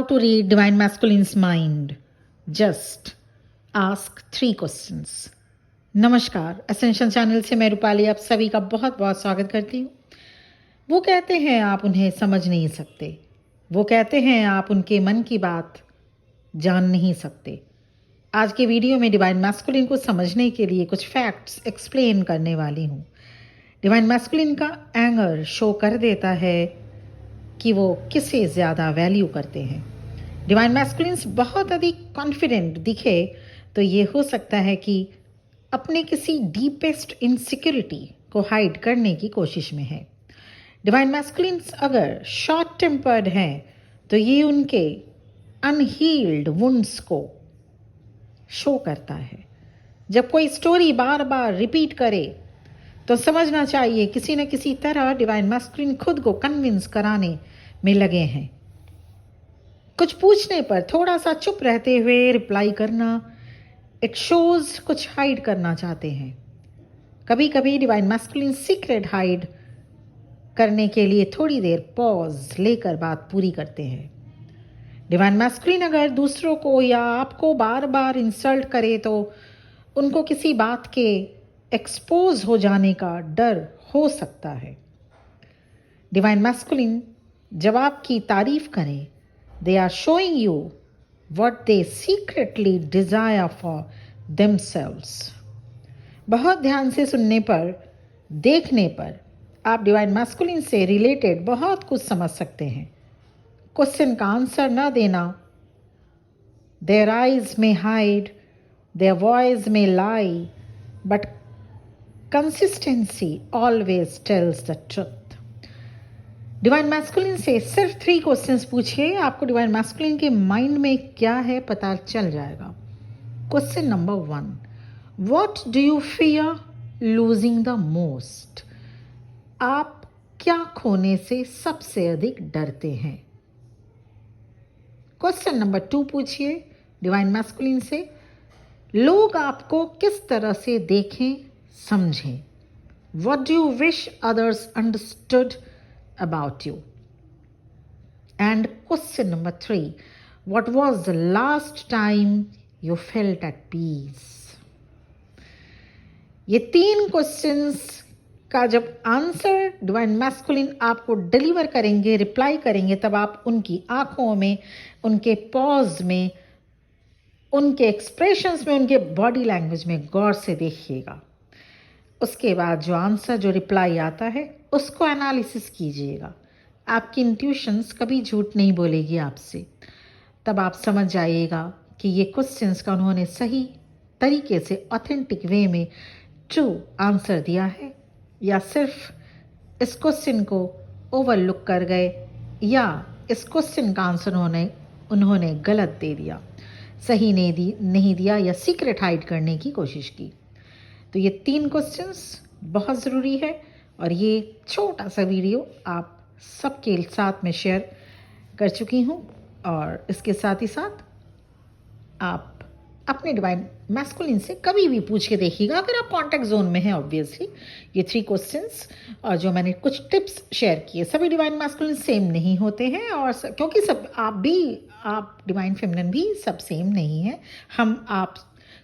to read Divine Masculine's mind. Just ask 3 questions. नमस्कार, ascension channel से मैं रूपाली आप सभी का बहुत बहुत स्वागत करती हूँ। वो कहते हैं आप उन्हें समझ नहीं सकते, वो कहते हैं आप उनके मन की बात जान नहीं सकते। आज के वीडियो में डिवाइन मैस्कुलिन को समझने के लिए कुछ फैक्ट्स एक्सप्लेन करने वाली हूँ। डिवाइन मैस्कुलिन का एंगर शो कर देता है कि वो किसे ज़्यादा वैल्यू करते हैं। डिवाइन मैस्कुलिन्स बहुत अधिक कॉन्फिडेंट दिखे तो ये हो सकता है कि अपने किसी डीपेस्ट इनसिक्योरिटी को हाइड करने की कोशिश में है। डिवाइन मैस्कुलिन्स अगर शॉर्ट टेम्पर्ड हैं तो ये उनके अनहील्ड वुंड्स को शो करता है। जब कोई स्टोरी बार बार रिपीट करे तो समझना चाहिए किसी न किसी तरह डिवाइन मैस्कुलिन खुद को कन्विंस कराने में लगे हैं। कुछ पूछने पर थोड़ा सा चुप रहते हुए रिप्लाई करना, इट शोज कुछ हाइड करना चाहते हैं। कभी कभी डिवाइन मैस्कुलिन सीक्रेट हाइड करने के लिए थोड़ी देर पॉज लेकर बात पूरी करते हैं। डिवाइन मैस्कुलिन अगर दूसरों को या आपको बार बार इंसल्ट करे तो उनको किसी बात के एक्सपोज हो जाने का डर हो सकता है। डिवाइन मैस्कुलिन जब आपकी तारीफ करें, they are showing you what they secretly desire for themselves. बहुत ध्यान से सुनने पर, देखने पर आप डिवाइन मैस्कुलिन से रिलेटेड बहुत कुछ समझ सकते हैं। क्वेश्चन का आंसर न देना, देयर आइज में हाइड, देयर वॉइस में lie, but consistency always tells the truth. Divine masculine से सिर्फ 3 क्वेश्चंस पूछिए, आपको डिवाइन मैस्कुलिन के माइंड में क्या है पता चल जाएगा। Question number 1, what do you fear losing the most? आप क्या खोने से सबसे अधिक डरते हैं? क्वेश्चन नंबर 2 पूछिए डिवाइन मैस्कुलिन से, लोग आपको किस तरह से देखें समझें? What do you wish others understood about you? And question number 3, what was the last time you felt at peace? ये 3 क्वेश्चंस का जब आंसर डिवाइन मैस्कुलिन आपको डिलीवर करेंगे, रिप्लाई करेंगे, तब आप उनकी आंखों में, उनके पॉज में, उनके एक्सप्रेशंस में, उनके बॉडी लैंग्वेज में गौर से देखिएगा। उसके बाद जो आंसर, जो रिप्लाई आता है, उसको एनालिसिस कीजिएगा। आपकी इंट्यूशंस कभी झूठ नहीं बोलेगी आपसे। तब आप समझ जाइएगा कि ये क्वेश्चंस का उन्होंने सही तरीके से ऑथेंटिक वे में ट्रू आंसर दिया है, या सिर्फ इस क्वेश्चन को ओवरलुक कर गए, या इस क्वेश्चन का आंसर उन्होंने गलत दे दिया, सही नहीं दिया, या सीक्रेट हाइड करने की कोशिश की। तो ये 3 क्वेश्चंस बहुत ज़रूरी है और ये छोटा सा वीडियो आप सबके साथ में शेयर कर चुकी हूँ। और इसके साथ ही साथ आप अपने डिवाइन मैस्कुलिन से कभी भी पूछ के देखिएगा अगर आप कॉन्टैक्ट जोन में हैं। ऑब्वियसली ये 3 क्वेश्चंस और जो मैंने कुछ टिप्स शेयर किए, सभी डिवाइन मैस्कुलिन सेम नहीं होते हैं, और क्योंकि सब आप डिवाइन फेमिनिन भी सब सेम नहीं है। आप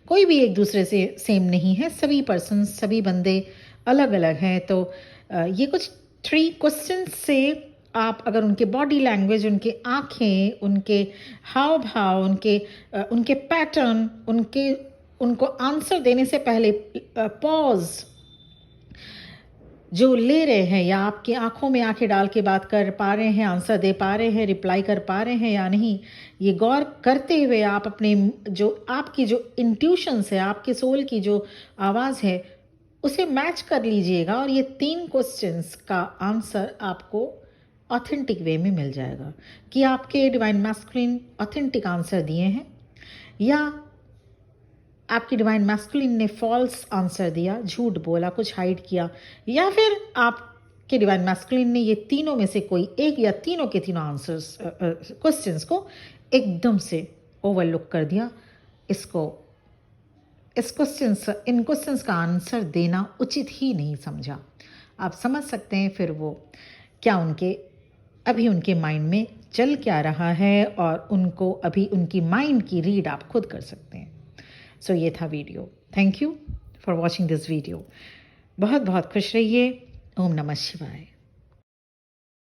कोई भी एक दूसरे से सेम नहीं है, सभी पर्सन, सभी बंदे अलग अलग हैं। तो ये कुछ 3 क्वेश्चन से आप अगर उनके बॉडी लैंग्वेज, उनके आँखें, उनके हाव भाव, उनके पैटर्न, उनको आंसर देने से पहले पॉज जो ले रहे हैं, या आपकी आंखों में आंखें डाल के बात कर पा रहे हैं, आंसर दे पा रहे हैं, रिप्लाई कर पा रहे हैं या नहीं, ये गौर करते हुए आप अपने आपकी जो इंट्यूशंस है, आपके सोल की जो आवाज़ है, उसे मैच कर लीजिएगा और ये 3 क्वेश्चंस का आंसर आपको ऑथेंटिक वे में मिल जाएगा कि आपके डिवाइन मैस्कुलिन ऑथेंटिक आंसर दिए हैं, या आपकी डिवाइन मैस्कुलिन ने फॉल्स आंसर दिया, झूठ बोला, कुछ हाइड किया, या फिर आपके डिवाइन मैस्कुलिन ने ये तीनों में से कोई एक या तीनों के तीनों आंसर्स क्वेश्चंस को एकदम से ओवरलुक कर दिया। इन क्वेश्चंस का आंसर देना उचित ही नहीं समझा। आप समझ सकते हैं फिर वो क्या उनके माइंड में चल क्या रहा है और उनको अभी उनकी माइंड की रीड आप खुद कर सकते हैं। सो ये था video. Thank you for watching this video. बहुत बहुत खुश रहिए। ओम नमः शिवाय।